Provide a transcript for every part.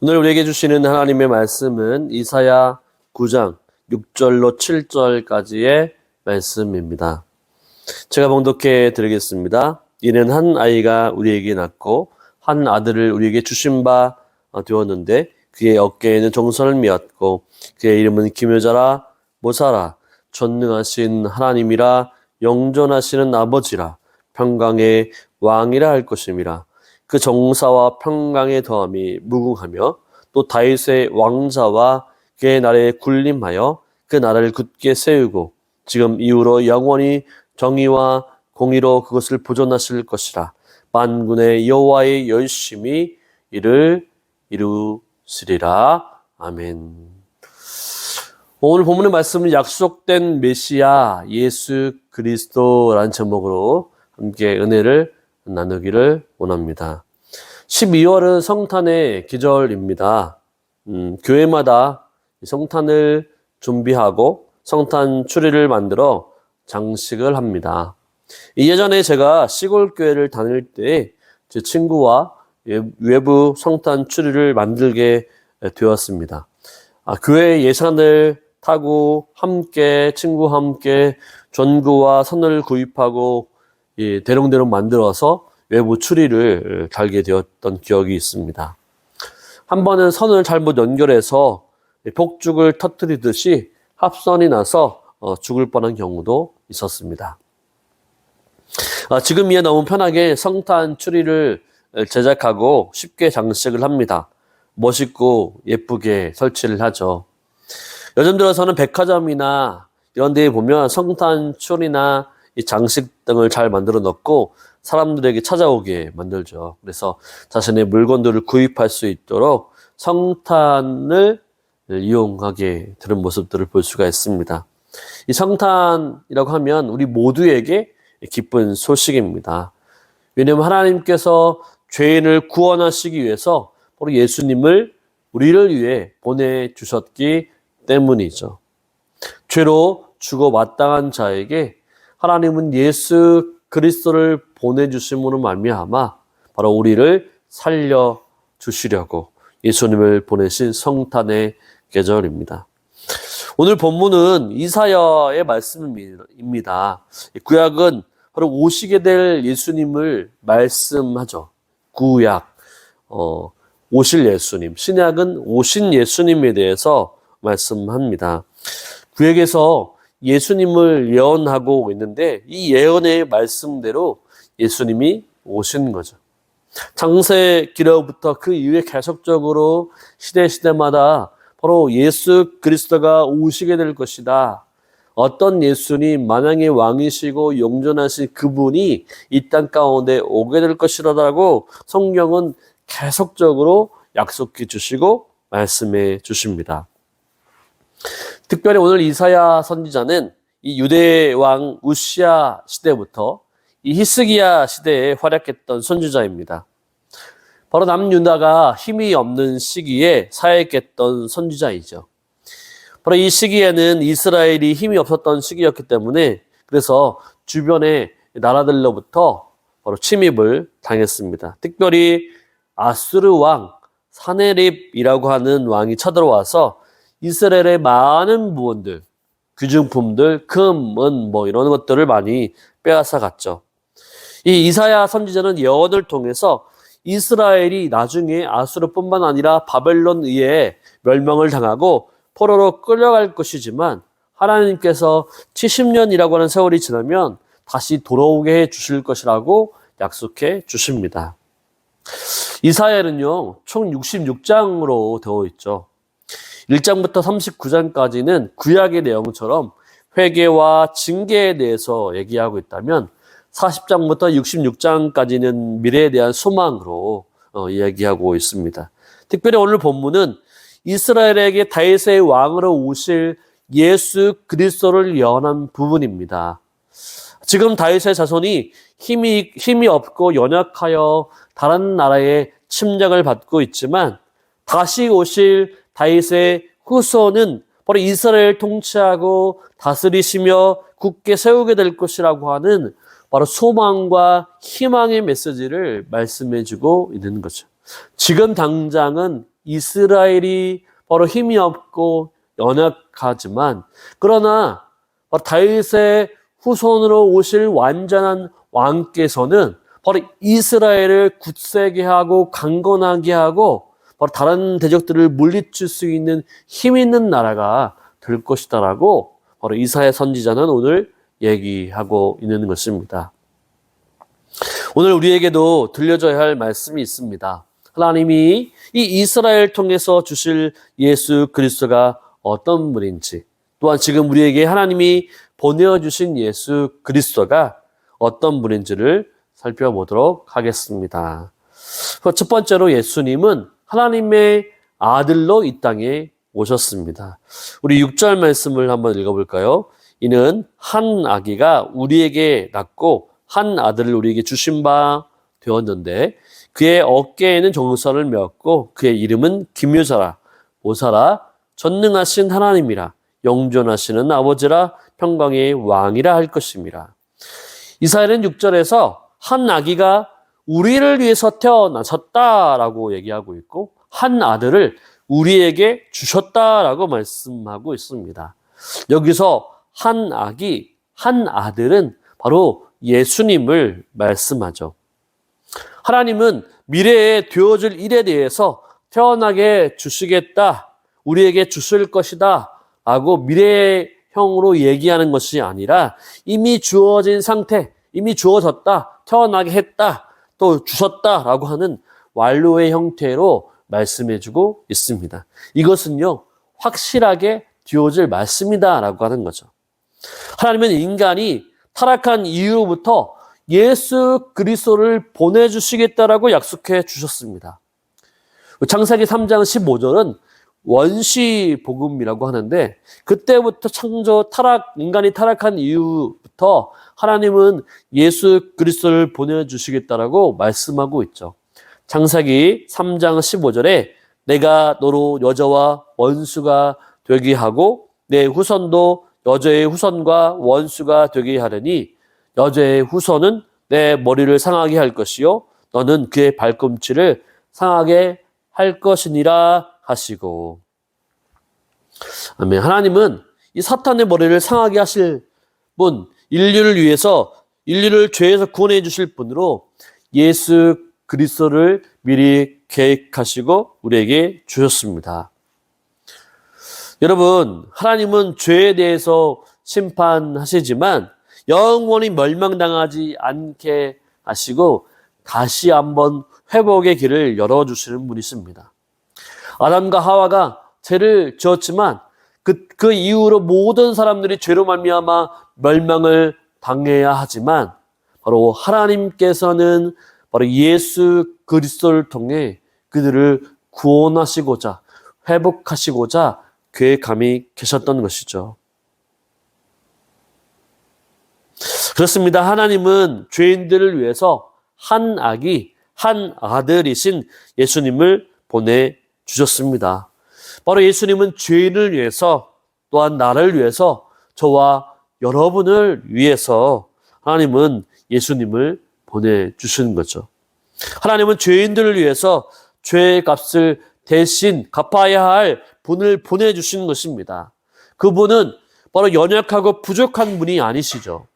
오늘 우리에게 주시는 하나님의 말씀은 이사야 9장 6절로 7절까지의 말씀입니다. 제가 봉독해 드리겠습니다. 이는 한 아이가 우리에게 낳고 한 아들을 우리에게 주신 바 되었는데 그의 어깨에는 정선을 메었고 그의 이름은 기묘자라 모사라 전능하신 하나님이라 영존하시는 아버지라 평강의 왕이라 할 것임이라. 그 정사와 평강의 더함이 무궁하며 또 다윗의 왕자와 그의 나라에 군림하여 그 나라를 굳게 세우고 지금 이후로 영원히 정의와 공의로 그것을 보존하실 것이라. 만군의 여호와의 열심히 이를 이루시리라. 아멘. 오늘 본문의 말씀은 약속된 메시아 예수 그리스도라는 제목으로 함께 은혜를 나누기를 원합니다. 12월은 성탄의 계절입니다. 교회마다 성탄을 준비하고 성탄 추리를 만들어 장식을 합니다. 예전에 제가 시골 교회를 다닐 때 제 친구와 외부 성탄 추리를 만들게 되었습니다. 교회 예산을 타고 함께 친구와 함께 전구와 선을 구입하고 대롱대롱 만들어서 외부 추리를 달게 되었던 기억이 있습니다. 한 번은 선을 잘못 연결해서 폭죽을 터뜨리듯이 합선이 나서 죽을 뻔한 경우도 있었습니다. 지금이야 너무 편하게 성탄 추리를 제작하고 쉽게 장식을 합니다. 멋있고 예쁘게 설치를 하죠. 요즘 들어서는 백화점이나 이런 데에 보면 성탄 추리나 이 장식 등을 잘 만들어 놓고 사람들에게 찾아오게 만들죠. 그래서 자신의 물건들을 구입할 수 있도록 성탄을 이용하게 되는 모습들을 볼 수가 있습니다. 이 성탄이라고 하면 우리 모두에게 기쁜 소식입니다. 왜냐하면 하나님께서 죄인을 구원하시기 위해서 바로 예수님을 우리를 위해 보내주셨기 때문이죠. 죄로 죽어 마땅한 자에게 하나님은 예수 그리스도를 보내주심으로 말미암아 바로 우리를 살려주시려고 예수님을 보내신 성탄의 계절입니다. 오늘 본문은 이사야의 말씀입니다. 구약은 바로 오시게 될 예수님을 말씀하죠. 구약, 오실 예수님, 신약은 오신 예수님에 대해서 말씀합니다. 구약에서 예수님을 예언하고 있는데 이 예언의 말씀대로 예수님이 오신 거죠. 창세기로부터 그 이후에 계속적으로 시대마다 바로 예수 그리스도가 오시게 될 것이다. 어떤 예수님, 만왕의 왕이시고 영존하신 그분이 이 땅 가운데 오게 될 것이라고 성경은 계속적으로 약속해 주시고 말씀해 주십니다. 특별히 오늘 이사야 선지자는 이 유대 왕 우시야 시대부터 이 히스기야 시대에 활약했던 선지자입니다. 바로 남유다가 힘이 없는 시기에 사역했던 선지자이죠. 바로 이 시기에는 이스라엘이 힘이 없었던 시기였기 때문에 그래서 주변의 나라들로부터 바로 침입을 당했습니다. 특별히 아수르 왕 사네립이라고 하는 왕이 쳐들어와서 이스라엘의 많은 부분들, 귀중품들, 금, 은 이런 것들을 많이 빼앗아 갔죠. 이 이사야 선지자는 예언을 통해서 이스라엘이 나중에 아수르뿐만 아니라 바벨론에 의해 멸망을 당하고 포로로 끌려갈 것이지만 하나님께서 70년이라고 하는 세월이 지나면 다시 돌아오게 해 주실 것이라고 약속해 주십니다. 이사야는요, 총 66장으로 되어 있죠. 1장부터 39장까지는 구약의 내용처럼 회개와 징계에 대해서 얘기하고 있다면 40장부터 66장까지는 미래에 대한 소망으로 이야기하고 있습니다. 특별히 오늘 본문은 이스라엘에게 다윗의 왕으로 오실 예수 그리스도를 예언한 부분입니다. 지금 다윗의 자손이 힘이 없고 연약하여 다른 나라의 침략을 받고 있지만 다시 오실 다윗의 후손은 바로 이스라엘을 통치하고 다스리시며 굳게 세우게 될 것이라고 하는 바로 소망과 희망의 메시지를 말씀해주고 있는 거죠. 지금 당장은 이스라엘이 바로 힘이 없고 연약하지만, 그러나 다윗의 후손으로 오실 완전한 왕께서는 바로 이스라엘을 굳세게 하고 강건하게 하고 바로 다른 대적들을 물리칠 수 있는 힘 있는 나라가 될 것이다라고 바로 이사야 선지자는 오늘 얘기하고 있는 것입니다. 오늘 우리에게도 들려줘야 할 말씀이 있습니다. 하나님이 이 이스라엘 통해서 주실 예수 그리스도가 어떤 분인지, 또한 지금 우리에게 하나님이 보내주신 예수 그리스도가 어떤 분인지를 살펴보도록 하겠습니다. 첫 번째로 예수님은 하나님의 아들로 이 땅에 오셨습니다. 우리 6절 말씀을 한번 읽어볼까요? 이는 한 아기가 우리에게 낳고 한 아들을 우리에게 주신 바 되었는데 그의 어깨에는 정사를 메었고 그의 이름은 기묘자라 보사라 전능하신 하나님이라 영존하시는 아버지라 평강의 왕이라 할 것입니다. 이사야는 6절에서 한 아기가 우리를 위해서 태어나셨다라고 얘기하고 있고 한 아들을 우리에게 주셨다라고 말씀하고 있습니다. 여기서 한 아기, 한 아들은 바로 예수님을 말씀하죠. 하나님은 미래에 되어질 일에 대해서 태어나게 주시겠다, 우리에게 주실 것이다 라고 미래형으로 얘기하는 것이 아니라 이미 주어진 상태, 이미 주어졌다, 태어나게 했다, 또 주셨다라고 하는 완료의 형태로 말씀해주고 있습니다. 이것은요, 확실하게 되어질 말씀이다라고 하는 거죠. 하나님은 인간이 타락한 이후부터 예수 그리스도를 보내주시겠다라고 약속해 주셨습니다. 창세기 3장 15절은 원시 복음이라고 하는데 그때부터 인간이 타락한 이후부터 하나님은 예수 그리스도를 보내주시겠다라고 말씀하고 있죠. 창세기 3장 15절에 내가 너로 여자와 원수가 되게 하고 내 후손도 여자의 후손과 원수가 되게 하려니 여자의 후손은 내 머리를 상하게 할 것이요 너는 그의 발꿈치를 상하게 할 것이니라 하시고. 아멘. 하나님은 이 사탄의 머리를 상하게 하실 분, 인류를 위해서 인류를 죄에서 구원해 주실 분으로 예수 그리스도를 미리 계획하시고 우리에게 주셨습니다. 여러분, 하나님은 죄에 대해서 심판하시지만 영원히 멸망당하지 않게 하시고 다시 한번 회복의 길을 열어주시는 분이십니다. 아담과 하와가 죄를 지었지만 그 이후로 모든 사람들이 죄로 말미암아 멸망을 당해야 하지만 바로 하나님께서는 바로 예수 그리스도를 통해 그들을 구원하시고자 회복하시고자 계획함이 계셨던 것이죠. 그렇습니다. 하나님은 죄인들을 위해서 한 아기, 한 아들이신 예수님을 보내주셨습니다. 바로 예수님은 죄인을 위해서 또한 나를 위해서 저와 여러분을 위해서 하나님은 예수님을 보내주신 거죠. 하나님은 죄인들을 위해서 죄의 값을 대신 갚아야 할 분을 보내주신 것입니다. 그분은 바로 연약하고 부족한 분이 아니시죠.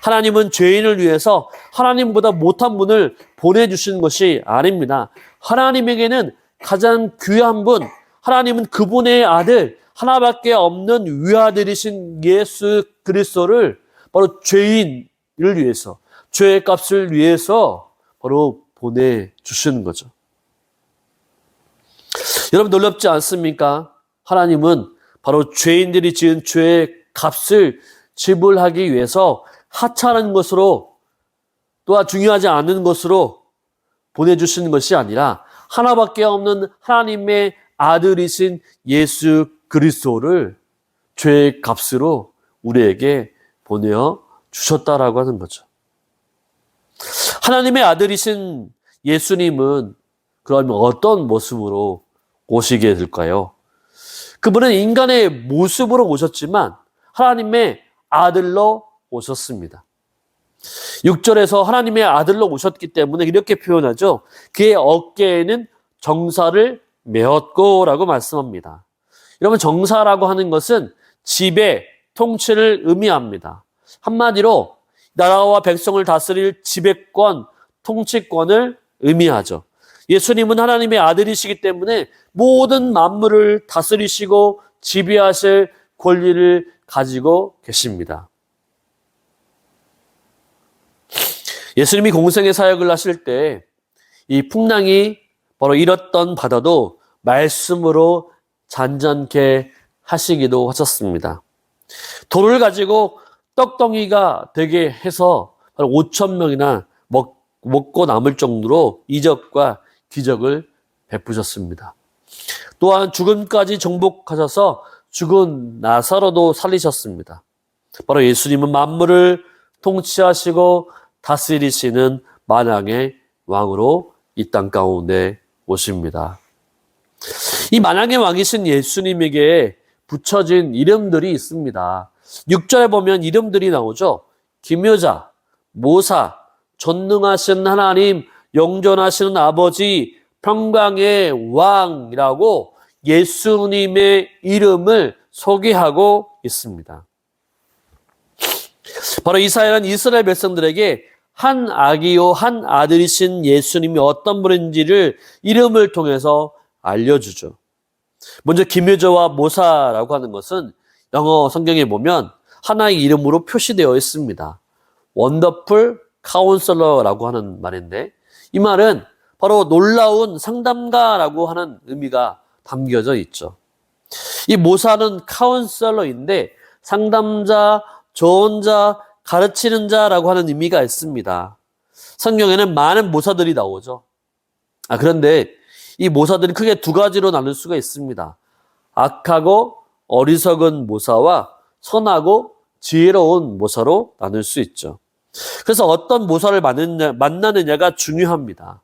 하나님은 죄인을 위해서 하나님보다 못한 분을 보내주신 것이 아닙니다. 하나님에게는 가장 귀한 분, 하나님은 그분의 아들, 하나밖에 없는 위아들이신 예수 그리스도를 바로 죄인을 위해서, 죄의 값을 위해서 바로 보내주시는 거죠. 여러분 놀랍지 않습니까? 하나님은 바로 죄인들이 지은 죄의 값을 지불하기 위해서 하찮은 것으로 또한 중요하지 않은 것으로 보내주시는 것이 아니라 하나밖에 없는 하나님의 아들이신 예수 그리스도를 죄의 값으로 우리에게 보내어 주셨다라고 하는 거죠. 하나님의 아들이신 예수님은 그러면 어떤 모습으로 오시게 될까요? 그분은 인간의 모습으로 오셨지만 하나님의 아들로 오셨습니다. 6절에서 하나님의 아들로 오셨기 때문에 이렇게 표현하죠. 그의 어깨에는 정사를 메었고라고 말씀합니다. 여러분, 정사라고 하는 것은 지배, 통치를 의미합니다. 한마디로 나라와 백성을 다스릴 지배권, 통치권을 의미하죠. 예수님은 하나님의 아들이시기 때문에 모든 만물을 다스리시고 지배하실 권리를 가지고 계십니다. 예수님이 공생의 사역을 하실 때 이 풍랑이 바로 일었던 바다도 말씀으로 잔잔케 하시기도 하셨습니다. 돌을 가지고 떡덩이가 되게 해서 5,000명이나 먹고 남을 정도로 이적과 기적을 베푸셨습니다. 또한 죽음까지 정복하셔서 죽은 나사로도 살리셨습니다. 바로 예수님은 만물을 통치하시고 다스리시는 만왕의 왕으로 이 땅 가운데 오십니다. 이 만왕의 왕이신 예수님에게 붙여진 이름들이 있습니다. 6절에 보면 이름들이 나오죠. 기묘자, 모사, 전능하신 하나님, 영존하시는 아버지, 평강의 왕이라고 예수님의 이름을 소개하고 있습니다. 바로 이사야는 이스라엘 백성들에게 한 아기요 한 아들이신 예수님이 어떤 분인지를 이름을 통해서 알려주죠. 먼저 기묘자와 모사라고 하는 것은 영어 성경에 보면 하나의 이름으로 표시되어 있습니다. 원더풀 카운슬러라고 하는 말인데, 이 말은 바로 놀라운 상담가라고 하는 의미가 담겨져 있죠. 이 모사는 카운슬러인데 상담자, 조언자, 가르치는 자라고 하는 의미가 있습니다. 성경에는 많은 모사들이 나오죠. 그런데 이 모사들은 크게 두 가지로 나눌 수가 있습니다. 악하고 어리석은 모사와 선하고 지혜로운 모사로 나눌 수 있죠. 그래서 어떤 모사를 만나느냐가 중요합니다.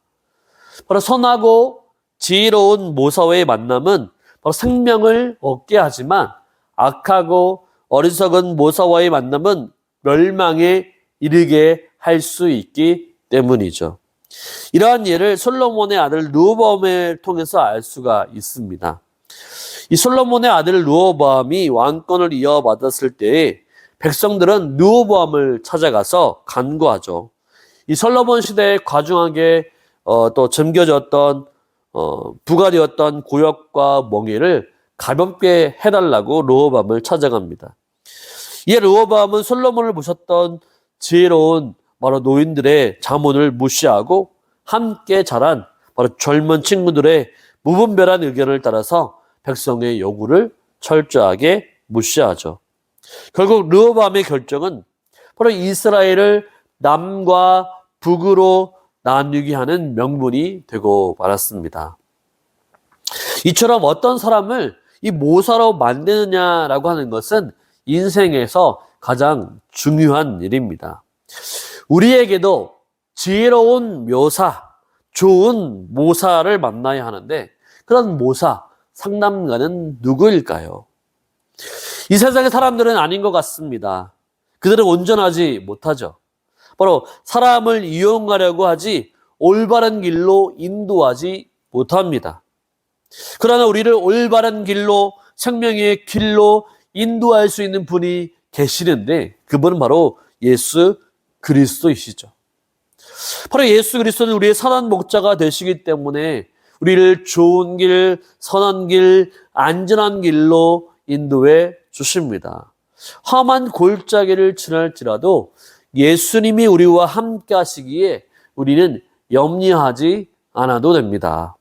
바로 선하고 지혜로운 모사와의 만남은 바로 생명을 얻게 하지만, 악하고 어리석은 모사와의 만남은 멸망에 이르게 할 수 있기 때문이죠. 이러한 예를 솔로몬의 아들 르호보암을 통해서 알 수가 있습니다. 이 솔로몬의 아들 르호보암이 왕권을 이어받았을 때에 백성들은 르호보암을 찾아가서 간구하죠. 이 솔로몬 시대에 과중하게 또 점겨졌던 부가 되었던 고역과 멍에를 가볍게 해달라고 르호보암을 찾아갑니다. 이에 르호보암은 솔로몬을 모셨던 지혜로운 바로 노인들의 자문을 무시하고 함께 자란 바로 젊은 친구들의 무분별한 의견을 따라서 백성의 요구를 철저하게 무시하죠. 결국 르호보암의 결정은 바로 이스라엘을 남과 북으로 나누게 하는 명분이 되고 말았습니다. 이처럼 어떤 사람을 이 모사로 만드느냐라고 하는 것은 인생에서 가장 중요한 일입니다. 우리에게도 지혜로운 묘사, 좋은 모사를 만나야 하는데, 그런 모사, 상담가는 누구일까요? 이 세상의 사람들은 아닌 것 같습니다. 그들은 온전하지 못하죠. 바로 사람을 이용하려고 하지 올바른 길로 인도하지 못합니다. 그러나 우리를 올바른 길로, 생명의 길로 인도할 수 있는 분이 계시는데, 그분은 바로 예수 그리스도이시죠. 바로 예수 그리스도는 우리의 선한 목자가 되시기 때문에 우리를 좋은 길, 선한 길, 안전한 길로 인도해 주십니다. 험한 골짜기를 지날지라도 예수님이 우리와 함께 하시기에 우리는 염려하지 않아도 됩니다.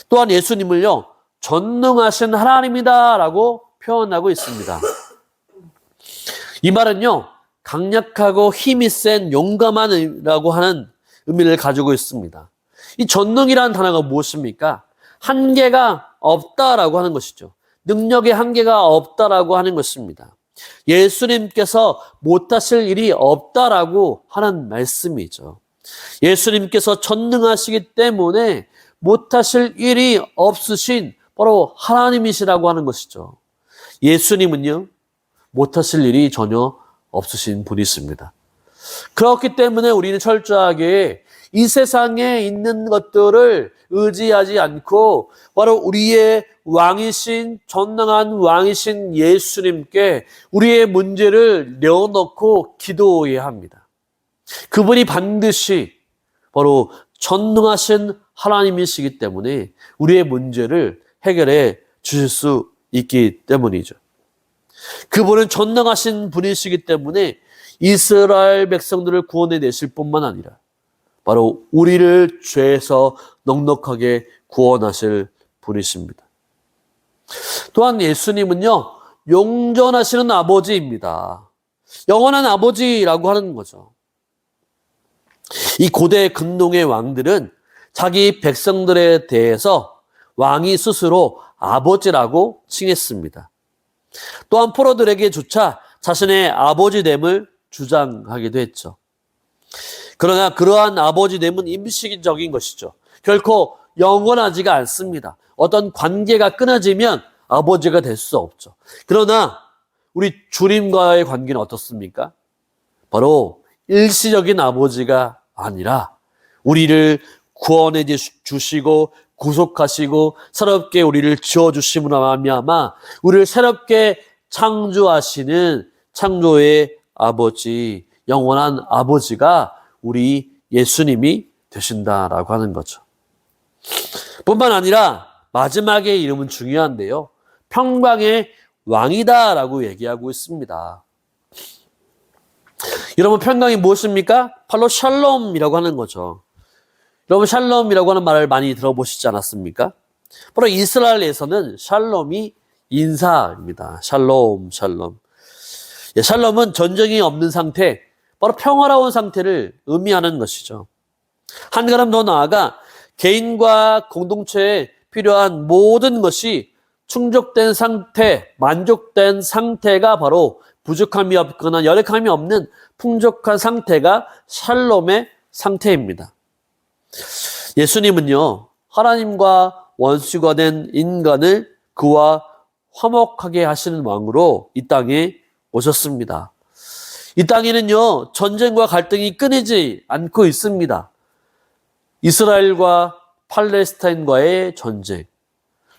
또한 예수님을요, 전능하신 하나님이다 라고 표현하고 있습니다. 이 말은요, 강력하고 힘이 센 용감한이라고 하는 의미를 가지고 있습니다. 이 전능이라는 단어가 무엇입니까? 한계가 없다라고 하는 것이죠. 능력의 한계가 없다라고 하는 것입니다. 예수님께서 못하실 일이 없다라고 하는 말씀이죠. 예수님께서 전능하시기 때문에 못하실 일이 없으신 바로 하나님이시라고 하는 것이죠. 예수님은요, 못하실 일이 전혀 없으신 분이십니다. 그렇기 때문에 우리는 철저하게 이 세상에 있는 것들을 의지하지 않고 바로 우리의 왕이신 전능한 왕이신 예수님께 우리의 문제를 내어놓고 기도해야 합니다. 그분이 반드시 바로 전능하신 하나님이시기 때문에 우리의 문제를 해결해 주실 수 있기 때문이죠. 그분은 전능하신 분이시기 때문에 이스라엘 백성들을 구원해 내실 뿐만 아니라 바로 우리를 죄에서 넉넉하게 구원하실 분이십니다. 또한 예수님은요, 용전하시는 아버지입니다. 영원한 아버지라고 하는 거죠. 이 고대 근동의 왕들은 자기 백성들에 대해서 왕이 스스로 아버지라고 칭했습니다. 또한 포로들에게조차 자신의 아버지됨을 주장하기도 했죠. 그러나 그러한 아버지됨은 임시적인 것이죠. 결코 영원하지가 않습니다. 어떤 관계가 끊어지면 아버지가 될 수 없죠. 그러나 우리 주님과의 관계는 어떻습니까? 바로 일시적인 아버지가 아니라 우리를 구원해 주시고 구속하시고 새롭게 우리를 지어주심으로 말미암아 우리를 새롭게 창조하시는 창조의 아버지, 영원한 아버지가 우리 예수님이 되신다라고 하는 거죠. 뿐만 아니라 마지막의 이름은 중요한데요. 평강의 왕이다라고 얘기하고 있습니다. 여러분, 평강이 무엇입니까? 바로 샬롬이라고 하는 거죠. 여러분, 샬롬이라고 하는 말을 많이 들어보시지 않았습니까? 바로 이스라엘에서는 샬롬이 인사입니다. 샬롬, 샬롬. 샬롬은 전쟁이 없는 상태, 바로 평화로운 상태를 의미하는 것이죠. 한 걸음 더 나아가 개인과 공동체에 필요한 모든 것이 충족된 상태, 만족된 상태가 바로 부족함이 없거나 열악함이 없는 풍족한 상태가 샬롬의 상태입니다. 예수님은요, 하나님과 원수가 된 인간을 그와 화목하게 하시는 왕으로 이 땅에 오셨습니다. 이 땅에는요, 전쟁과 갈등이 끊이지 않고 있습니다. 이스라엘과 팔레스타인과의 전쟁,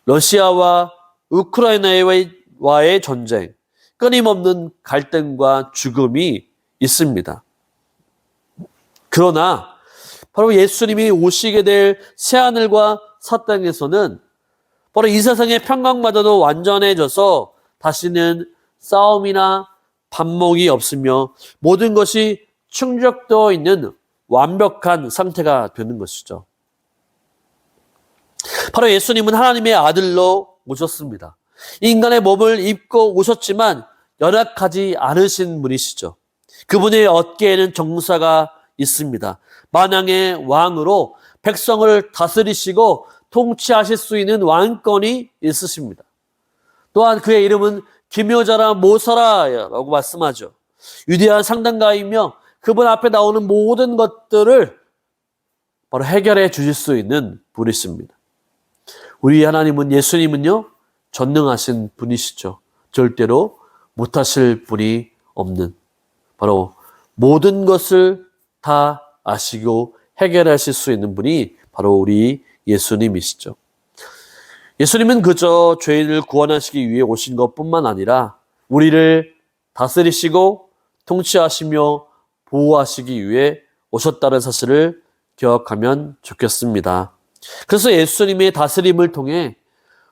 러시아와 우크라이나와의 전쟁, 끊임없는 갈등과 죽음이 있습니다. 그러나 바로 예수님이 오시게 될 새하늘과 새 땅에서는 바로 이 세상의 평강마저도 완전해져서 다시는 싸움이나 반목이 없으며 모든 것이 충족되어 있는 완벽한 상태가 되는 것이죠. 바로 예수님은 하나님의 아들로 오셨습니다. 인간의 몸을 입고 오셨지만 연약하지 않으신 분이시죠. 그분의 어깨에는 정사가 있습니다. 만왕의 왕으로 백성을 다스리시고 통치하실 수 있는 왕권이 있으십니다. 또한 그의 이름은 기묘자라 모사라라고 말씀하죠. 위대한 상담가이며 그분 앞에 나오는 모든 것들을 바로 해결해 주실 수 있는 분이십니다. 우리 하나님은, 예수님은요, 전능하신 분이시죠. 절대로 못하실 분이 없는, 바로 모든 것을 다 아시고 해결하실 수 있는 분이 바로 우리 예수님이시죠. 예수님은 그저 죄인을 구원하시기 위해 오신 것뿐만 아니라 우리를 다스리시고 통치하시며 보호하시기 위해 오셨다는 사실을 기억하면 좋겠습니다. 그래서 예수님의 다스림을 통해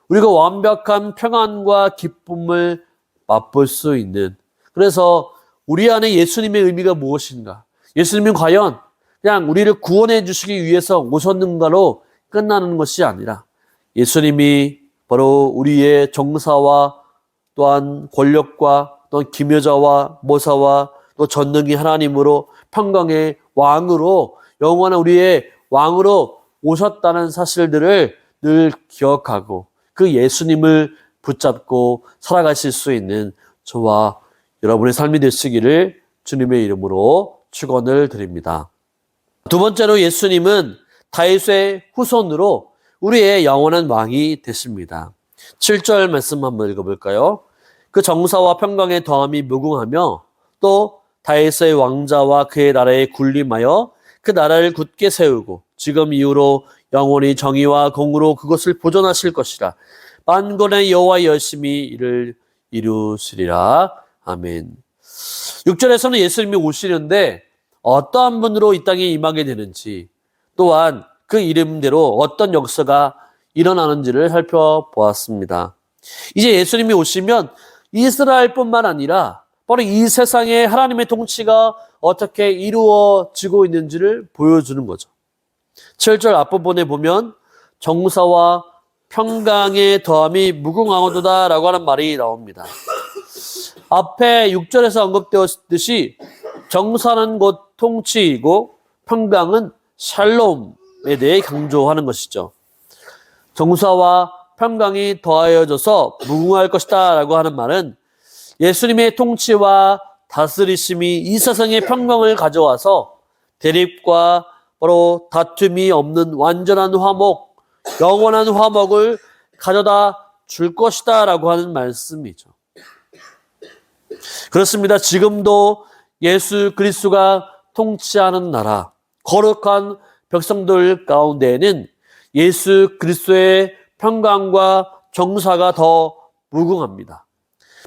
우리가 완벽한 평안과 기쁨을 맛볼 수 있는, 그래서 우리 안에 예수님의 의미가 무엇인가? 예수님은 과연 그냥 우리를 구원해 주시기 위해서 오셨는가로 끝나는 것이 아니라 예수님이 바로 우리의 정사와 또한 권력과 또 기묘자와 모사와 또 전능의 하나님으로 평강의 왕으로 영원한 우리의 왕으로 오셨다는 사실들을 늘 기억하고 그 예수님을 붙잡고 살아가실 수 있는 저와 여러분의 삶이 되시기를 주님의 이름으로 축원을 드립니다. 두 번째로 예수님은 다윗의 후손으로 우리의 영원한 왕이 되십니다. 7절 말씀 한번 읽어볼까요? 그 정사와 평강의 더함이 무궁하며 또 다윗의 왕자와 그의 나라에 군림하여 그 나라를 굳게 세우고 지금 이후로 영원히 정의와 공의로 그것을 보존하실 것이라. 만군의 여호와 열심히 이를 이루시리라. 아멘. 6절에서는 예수님이 오시는데 어떠한 분으로 이 땅에 임하게 되는지, 또한 그 이름대로 어떤 역사가 일어나는지를 살펴보았습니다. 이제 예수님이 오시면 이스라엘뿐만 아니라 바로 이 세상에 하나님의 통치가 어떻게 이루어지고 있는지를 보여주는 거죠. 7절 앞부분에 보면 정사와 평강의 더함이 무궁하도다 라고 하는 말이 나옵니다. 앞에 6절에서 언급되었듯이 정사는 곧 통치이고 평강은 샬롬에 대해 강조하는 것이죠. 정사와 평강이 더하여져서 무궁할 것이다 라고 하는 말은 예수님의 통치와 다스리심이 이 세상에 평강을 가져와서 대립과 바로 다툼이 없는 완전한 화목, 영원한 화목을 가져다 줄 것이다 라고 하는 말씀이죠. 그렇습니다. 지금도 예수 그리스도가 통치하는 나라, 거룩한 백성들 가운데에는 예수 그리스도의 평강과 정사가 더 무궁합니다.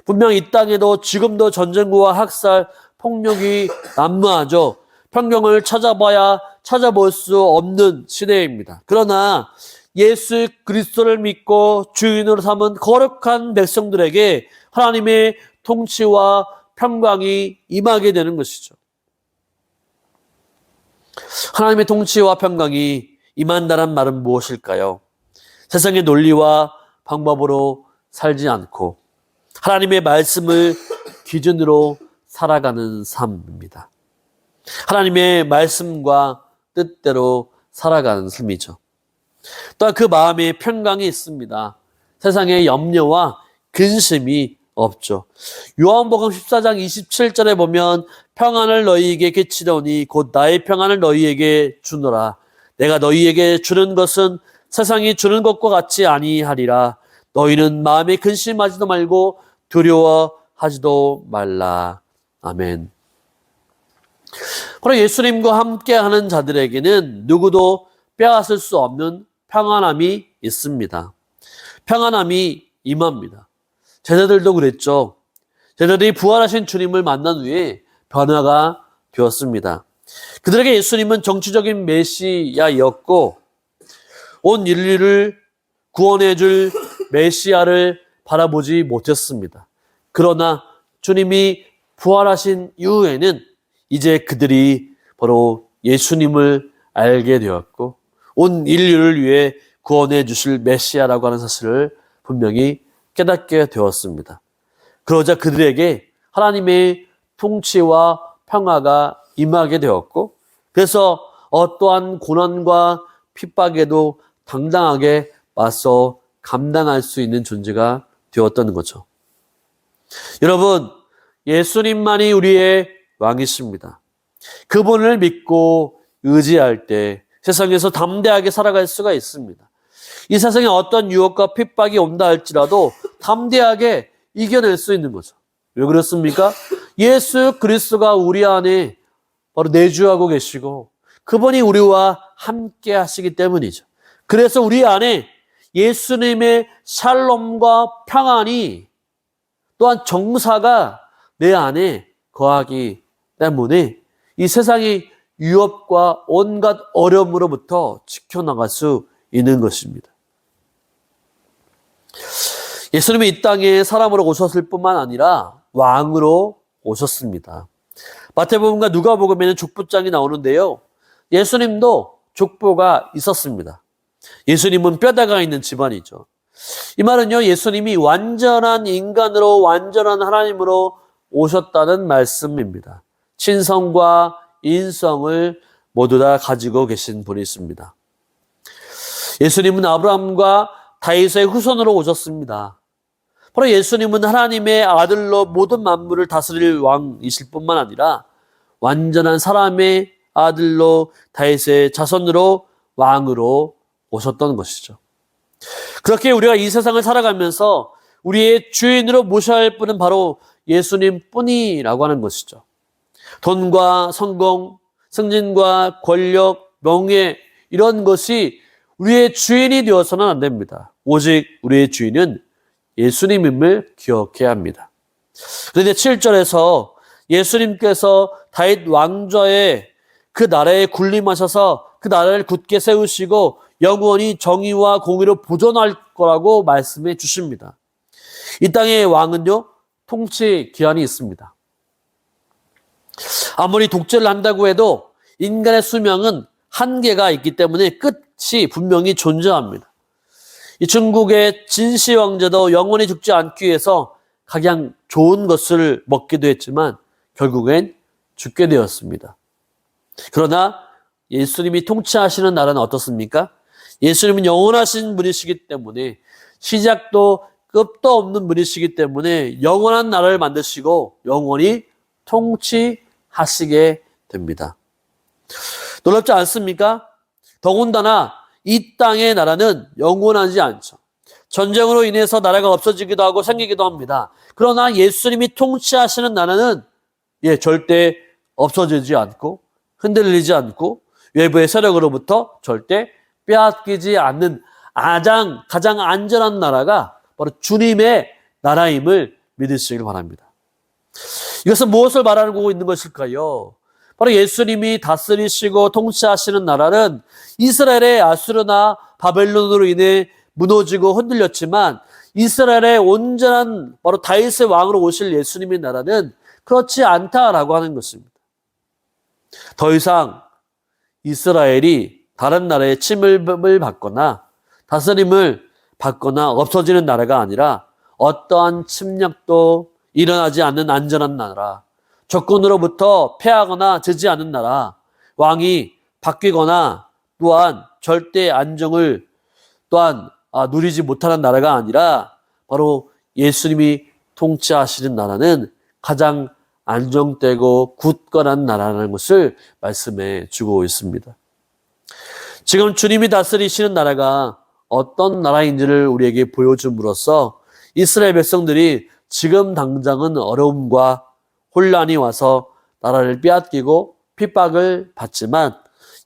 분명 이 땅에도 지금도 전쟁과 학살, 폭력이 난무하죠. 평경을 찾아봐야 찾아볼 수 없는 시대입니다. 그러나 예수 그리스도를 믿고 주인으로 삼은 거룩한 백성들에게 하나님의 통치와 평강이 임하게 되는 것이죠. 하나님의 통치와 평강이 임한다는 말은 무엇일까요? 세상의 논리와 방법으로 살지 않고 하나님의 말씀을 기준으로 살아가는 삶입니다. 하나님의 말씀과 뜻대로 살아가는 삶이죠. 또한 그 마음에 평강이 있습니다. 세상에 염려와 근심이 없죠. 요한복음 14장 27절에 보면 평안을 너희에게 끼치려니 곧 나의 평안을 너희에게 주노라. 내가 너희에게 주는 것은 세상이 주는 것과 같지 아니하리라. 너희는 마음에 근심하지도 말고 두려워하지도 말라. 아멘. 바로 예수님과 함께하는 자들에게는 누구도 빼앗을 수 없는 평안함이 있습니다. 평안함이 임합니다. 제자들도 그랬죠. 제자들이 부활하신 주님을 만난 후에 변화가 되었습니다. 그들에게 예수님은 정치적인 메시아였고 온 인류를 구원해 줄 메시아를 바라보지 못했습니다. 그러나 주님이 부활하신 이후에는 이제 그들이 바로 예수님을 알게 되었고 온 인류를 위해 구원해 주실 메시아라고 하는 사실을 분명히 깨닫게 되었습니다. 그러자 그들에게 하나님의 통치와 평화가 임하게 되었고 그래서 어떠한 고난과 핍박에도 당당하게 맞서 감당할 수 있는 존재가 되었다는 거죠. 여러분, 예수님만이 우리의 왕이십니다. 그분을 믿고 의지할 때 세상에서 담대하게 살아갈 수가 있습니다. 이 세상에 어떤 유혹과 핍박이 온다 할지라도 담대하게 이겨낼 수 있는 거죠. 왜 그렇습니까? 예수 그리스도가 우리 안에 바로 내주하고 계시고 그분이 우리와 함께 하시기 때문이죠. 그래서 우리 안에 예수님의 샬롬과 평안이 또한 정사가 내 안에 거하기 때문에 이 세상의 위협과 온갖 어려움으로부터 지켜나갈 수 있는 것입니다. 예수님이 이 땅에 사람으로 오셨을 뿐만 아니라 왕으로 오셨습니다. 마태복음과 누가복음에는 족보장이 나오는데요. 예수님도 족보가 있었습니다. 예수님은 뼈다가 있는 집안이죠. 이 말은요, 예수님이 완전한 인간으로 완전한 하나님으로 오셨다는 말씀입니다. 신성과 인성을 모두 다 가지고 계신 분이십니다. 예수님은 아브라함과 다윗의 후손으로 오셨습니다. 바로 예수님은 하나님의 아들로 모든 만물을 다스릴 왕이실 뿐만 아니라 완전한 사람의 아들로 다윗의 자손으로 왕으로 오셨던 것이죠. 그렇게 우리가 이 세상을 살아가면서 우리의 주인으로 모셔야 할 분은 바로 예수님 뿐이라고 하는 것이죠. 돈과 성공, 승진과 권력, 명예 이런 것이 우리의 주인이 되어서는 안 됩니다. 오직 우리의 주인은 예수님임을 기억해야 합니다. 그런데 7절에서 예수님께서 다윗 왕좌의 그 나라에 군림하셔서 그 나라를 굳게 세우시고 영원히 정의와 공의로 보존할 거라고 말씀해 주십니다. 이 땅의 왕은요, 통치 기한이 있습니다. 아무리 독재를 한다고 해도 인간의 수명은 한계가 있기 때문에 끝이 분명히 존재합니다. 이 중국의 진시 왕제도 영원히 죽지 않기 위해서 가장 좋은 것을 먹기도 했지만 결국엔 죽게 되었습니다. 그러나 예수님이 통치하시는 나라는 어떻습니까? 예수님은 영원하신 분이시기 때문에 시작도 끝도 없는 분이시기 때문에 영원한 나라를 만드시고 영원히 통치하시게 됩니다. 놀랍지 않습니까? 더군다나 이 땅의 나라는 영원하지 않죠. 전쟁으로 인해서 나라가 없어지기도 하고 생기기도 합니다. 그러나 예수님이 통치하시는 나라는 절대 없어지지 않고 흔들리지 않고 외부의 세력으로부터 절대 빼앗기지 않는 가장 안전한 나라가 바로 주님의 나라임을 믿으시길 바랍니다. 이것은 무엇을 말하고 있는 것일까요? 바로 예수님이 다스리시고 통치하시는 나라는 이스라엘의 아수르나 바벨론으로 인해 무너지고 흔들렸지만 이스라엘의 온전한 바로 다윗의 왕으로 오실 예수님의 나라는 그렇지 않다라고 하는 것입니다. 더 이상 이스라엘이 다른 나라의 침을 받거나 다스림을 받거나 없어지는 나라가 아니라 어떠한 침략도 일어나지 않는 안전한 나라, 적군으로부터 패하거나 지지 않는 나라, 왕이 바뀌거나 또한 절대 안정을 또한 누리지 못하는 나라가 아니라 바로 예수님이 통치하시는 나라는 가장 안정되고 굳건한 나라라는 것을 말씀해 주고 있습니다. 지금 주님이 다스리시는 나라가 어떤 나라인지를 우리에게 보여줌으로써 이스라엘 백성들이 지금 당장은 어려움과 혼란이 와서 나라를 빼앗기고 핍박을 받지만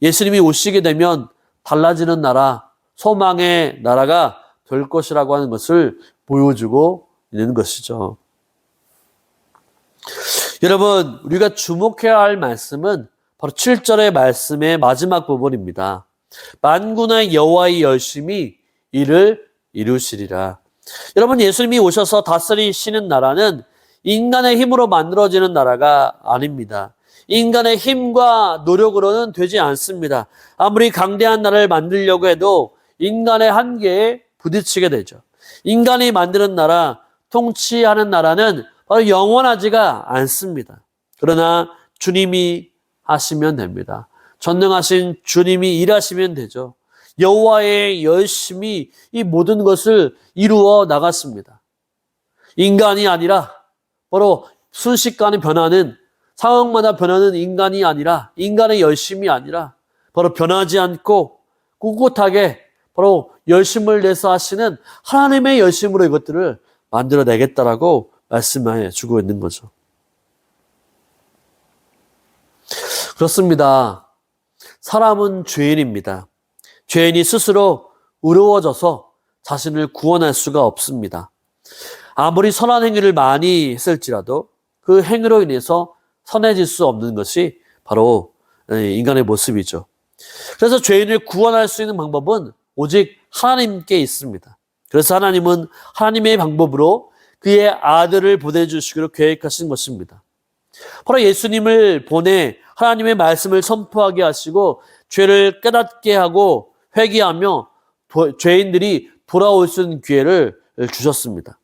예수님이 오시게 되면 달라지는 나라, 소망의 나라가 될 것이라고 하는 것을 보여주고 있는 것이죠. 여러분, 우리가 주목해야 할 말씀은 바로 7절의 말씀의 마지막 부분입니다. 만군의 여호와의 열심히 이를 이루시리라. 여러분, 예수님이 오셔서 다스리시는 나라는 인간의 힘으로 만들어지는 나라가 아닙니다. 인간의 힘과 노력으로는 되지 않습니다. 아무리 강대한 나라를 만들려고 해도 인간의 한계에 부딪히게 되죠. 인간이 만드는 나라, 통치하는 나라는 바로 영원하지가 않습니다. 그러나 주님이 하시면 됩니다. 전능하신 주님이 일하시면 되죠. 여호와의 열심히 이 모든 것을 이루어 나갔습니다. 인간이 아니라 바로 순식간에 변하는 상황마다 변하는 인간이 아니라 인간의 열심이 아니라 바로 변하지 않고 꿋꿋하게 바로 열심을 내서 하시는 하나님의 열심으로 이것들을 만들어내겠다라고 말씀해 주고 있는 거죠. 그렇습니다. 사람은 죄인입니다. 죄인이 스스로 의로워져서 자신을 구원할 수가 없습니다. 아무리 선한 행위를 많이 했을지라도 그 행위로 인해서 선해질 수 없는 것이 바로 인간의 모습이죠. 그래서 죄인을 구원할 수 있는 방법은 오직 하나님께 있습니다. 그래서 하나님은 하나님의 방법으로 그의 아들을 보내주시기로 계획하신 것입니다. 바로 예수님을 보내 하나님의 말씀을 선포하게 하시고 죄를 깨닫게 하고 회개하며 죄인들이 돌아올 수 있는 기회를 주셨습니다.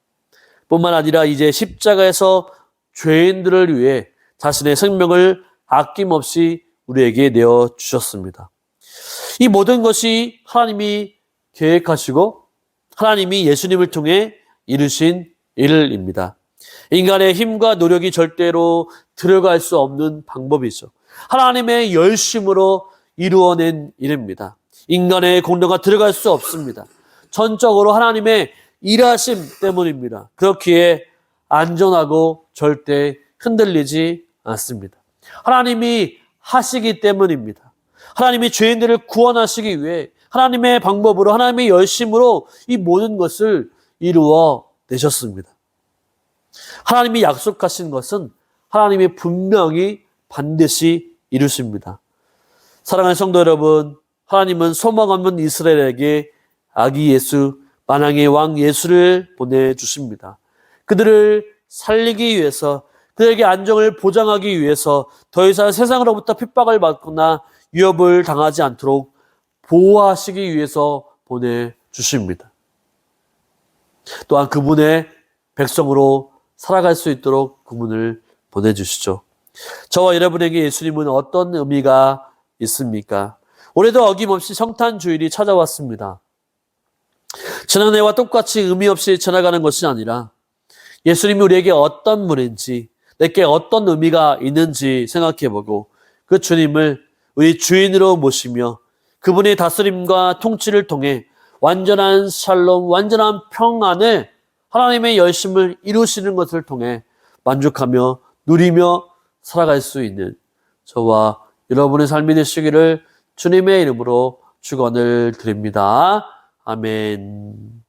뿐만 아니라 이제 십자가에서 죄인들을 위해 자신의 생명을 아낌없이 우리에게 내어주셨습니다. 이 모든 것이 하나님이 계획하시고 하나님이 예수님을 통해 이루신 일입니다. 인간의 힘과 노력이 절대로 들어갈 수 없는 방법이죠. 하나님의 열심으로 이루어낸 일입니다. 인간의 공로가 들어갈 수 없습니다. 전적으로 하나님의 일하심 때문입니다. 그렇기에 안전하고 절대 흔들리지 않습니다. 하나님이 하시기 때문입니다. 하나님이 죄인들을 구원하시기 위해 하나님의 방법으로, 하나님의 열심으로 이 모든 것을 이루어 내셨습니다. 하나님이 약속하신 것은 하나님이 분명히 반드시 이루십니다. 사랑하는 성도 여러분, 하나님은 소망 없는 이스라엘에게 아기 예수, 만왕의 왕 예수를 보내주십니다. 그들을 살리기 위해서, 그들에게 안정을 보장하기 위해서 더 이상 세상으로부터 핍박을 받거나 위협을 당하지 않도록 보호하시기 위해서 보내주십니다. 또한 그분의 백성으로 살아갈 수 있도록 그분을 보내주시죠. 저와 여러분에게 예수님은 어떤 의미가 있습니까? 올해도 어김없이 성탄주일이 찾아왔습니다. 지난해와 똑같이 의미 없이 지나가는 것이 아니라 예수님이 우리에게 어떤 분인지, 내게 어떤 의미가 있는지 생각해보고 그 주님을 우리 주인으로 모시며 그분의 다스림과 통치를 통해 완전한 샬롬, 완전한 평안을, 하나님의 열심을 이루시는 것을 통해 만족하며 누리며 살아갈 수 있는 저와 여러분의 삶이 되시기를 주님의 이름으로 축원을 드립니다. 아멘.